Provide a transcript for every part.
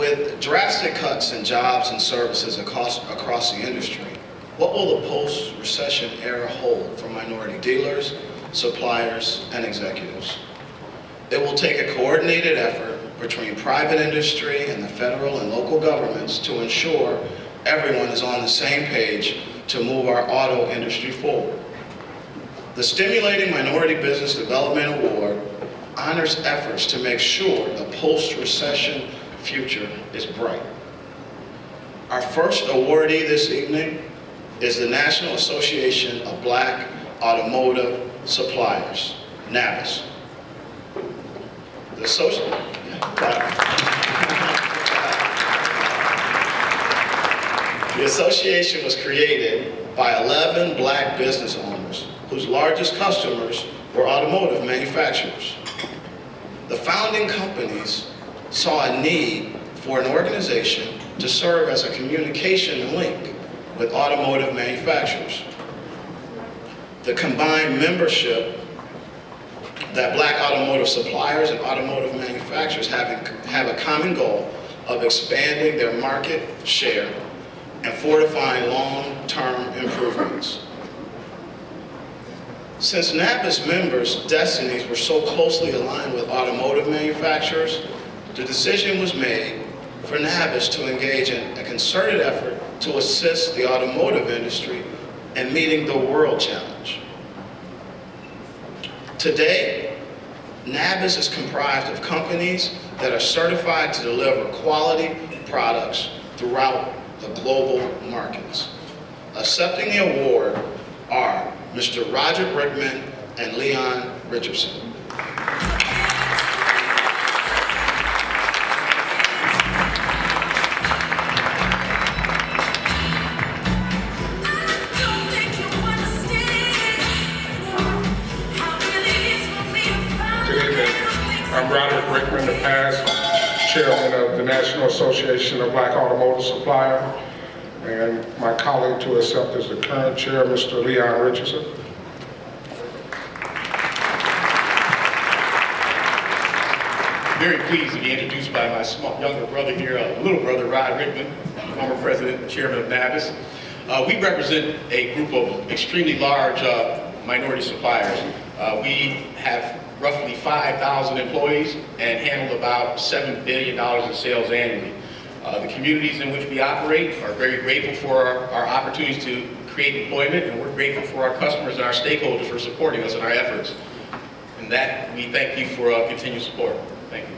With drastic cuts in jobs and services across the industry, what will the post-recession era hold for minority dealers, suppliers, and executives? It will take a coordinated effort between private industry and the federal and local governments to ensure everyone is on the same page to move our auto industry forward. The Stimulating Minority Business Development Award honors efforts to make sure the post-recession future is bright. Our first awardee this evening is the National Association of Black Automotive Suppliers, NABAS. The association was created by 11 black business owners whose largest customers were automotive manufacturers. The founding companies saw a need for an organization to serve as a communication link with automotive manufacturers. The combined membership that black automotive suppliers and automotive manufacturers have a common goal of expanding their market share and fortifying long-term improvements. Since NABAS members' destinies were so closely aligned with automotive manufacturers, the decision was made for NABAS to engage in a concerted effort to assist the automotive industry in meeting the world challenge. Today, NABAS is comprised of companies that are certified to deliver quality products throughout the global markets. Accepting the award are Mr. Roger Brigman and Leon Richardson. I'm Roger Brigman, the past chairman of the National Association of Black Automotive Suppliers, and my colleague to accept is the current chair, Mr. Leon Richardson. Very pleased to be introduced by my younger brother here, little brother, Rod Rickman, former president and chairman of NABAS. We represent a group of extremely large minority suppliers. We have roughly 5,000 employees and handle about $7 billion in sales annually. The communities in which we operate are very grateful for our opportunities to create employment, and we're grateful for our customers and our stakeholders for supporting us in our efforts. And that, we thank you for continued support. Thank you.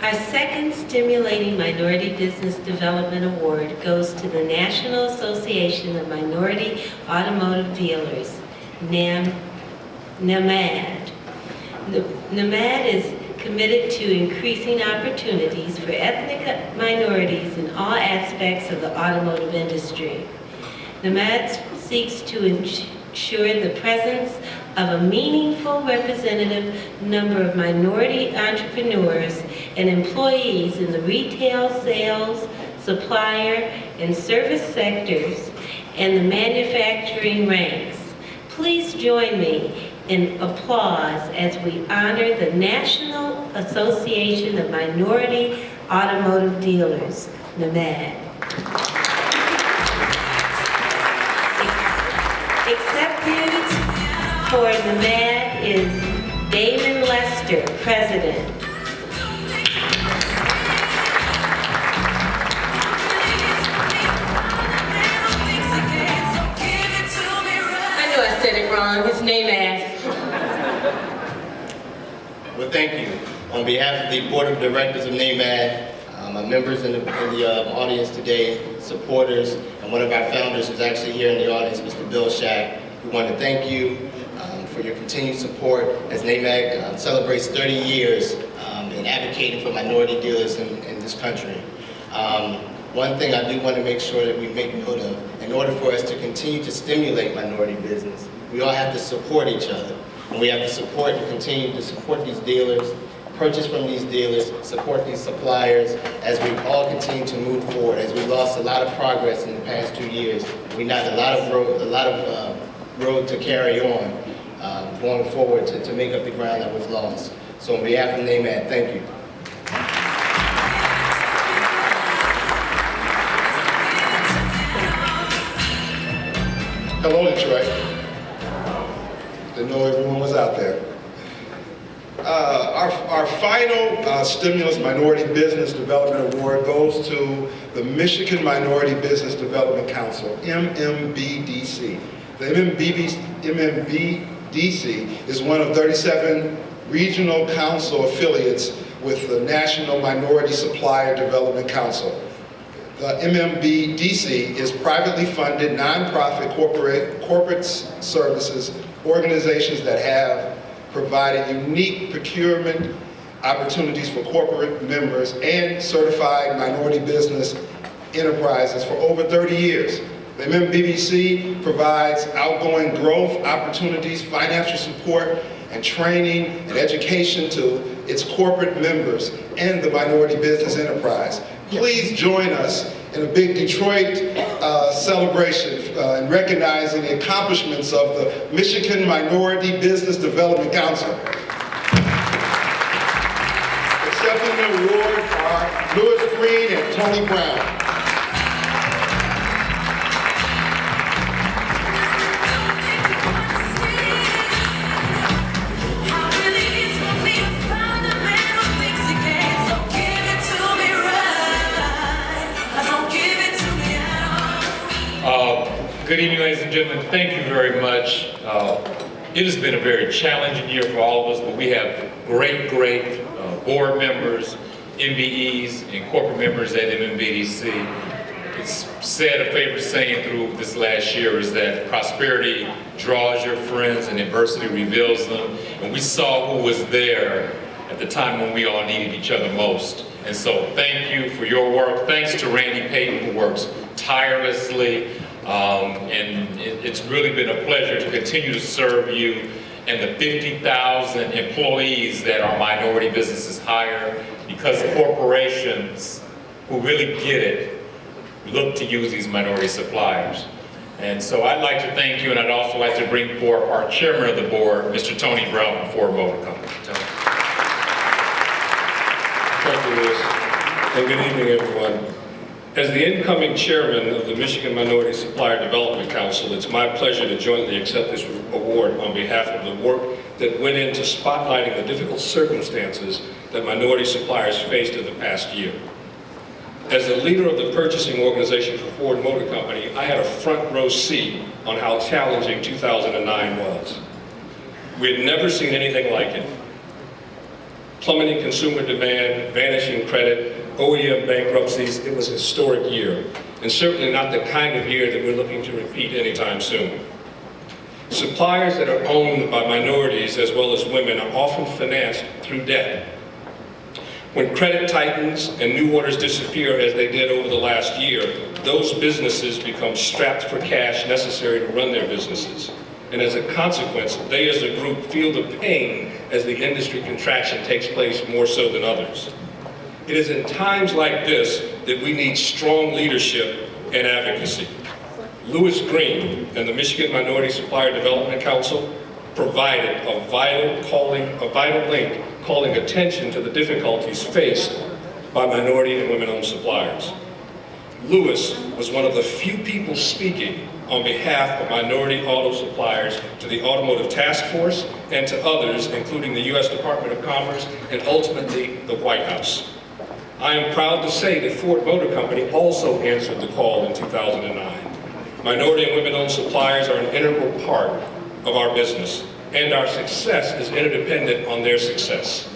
Our second Stimulating Minority Business Development Award goes to the National Association of Minority Automotive Dealers, NAMAD. NAMAD is committed to increasing opportunities for ethnic minorities in all aspects of the automotive industry. NAMAD seeks to ensure the presence of a meaningful representative number of minority entrepreneurs and employees in the retail, sales, supplier, and service sectors and the manufacturing ranks. Please join me in applause as we honor the National Association of Minority Automotive Dealers, NAMAD. Accepted for NAMAD is Damon Lester, President. I know I said it wrong, it's NAMAD. Well, thank you. On behalf of the Board of Directors of NAMAD, my members in the audience today, supporters, and one of our founders who's actually here in the audience, Mr. Bill Shack, we want to thank you for your continued support as NAMAD celebrates 30 years in advocating for minority dealers in this country. One thing I do want to make sure that we make note of, in order for us to continue to stimulate minority business, we all have to support each other. And we have to support and continue to support these dealers purchase from these dealers, support these suppliers as we all continue to move forward, as we lost a lot of progress in the past 2 years. We have a lot of road to carry on going forward to make up the ground that was lost. So on behalf of NAMAD, thank you. Hello, Detroit. Didn't know everyone was out there. Our final Stimulus Minority Business Development Award goes to the Michigan Minority Business Development Council, MMBDC. The MMBDC is one of 37 regional council affiliates with the National Minority Supplier Development Council. The MMBDC is privately funded, nonprofit corporate services organizations that have provided unique procurement opportunities for corporate members and certified minority business enterprises for over 30 years. The MMBDC provides outgoing growth opportunities, financial support, and training and education to its corporate members and the minority business enterprise. Please join us in a big Detroit celebration in recognizing the accomplishments of the Michigan Minority Business Development Council. Accepting the award are Louis Green and Tony Brown. Good evening, ladies and gentlemen. Thank you very much. It has been a very challenging year for all of us, but we have great board members, MBEs, and corporate members at MMBDC. It's said a favorite saying through this last year is that prosperity draws your friends and adversity reveals them. And we saw who was there at the time when we all needed each other most. And so thank you for your work. Thanks to Randy Payton, who works tirelessly. And it's really been a pleasure to continue to serve you and the 50,000 employees that our minority businesses hire, because corporations who really get it look to use these minority suppliers. And so I'd like to thank you, and I'd also like to bring forth our chairman of the board, Mr. Tony Brown from Ford Motor Company. Tony. Thank you, Louis, and good evening, everyone. As the incoming chairman of the Michigan Minority Supplier Development Council, it's my pleasure to jointly accept this award on behalf of the work that went into spotlighting the difficult circumstances that minority suppliers faced in the past year. As the leader of the purchasing organization for Ford Motor Company, I had a front row seat on how challenging 2009 was. We had never seen anything like it. Plummeting consumer demand, vanishing credit, OEM bankruptcies. It was a historic year, and certainly not the kind of year that we're looking to repeat anytime soon. Suppliers that are owned by minorities as well as women are often financed through debt. When credit tightens and new orders disappear as they did over the last year, those businesses become strapped for cash necessary to run their businesses. And as a consequence, they as a group feel the pain as the industry contraction takes place more so than others. It is in times like this that we need strong leadership and advocacy. Louis Green and the Michigan Minority Supplier Development Council provided a vital link calling attention to the difficulties faced by minority and women-owned suppliers. Louis was one of the few people speaking on behalf of minority auto suppliers to the Automotive Task Force and to others, including the U.S. Department of Commerce and ultimately the White House. I am proud to say that Ford Motor Company also answered the call in 2009. Minority and women-owned suppliers are an integral part of our business, and our success is interdependent on their success.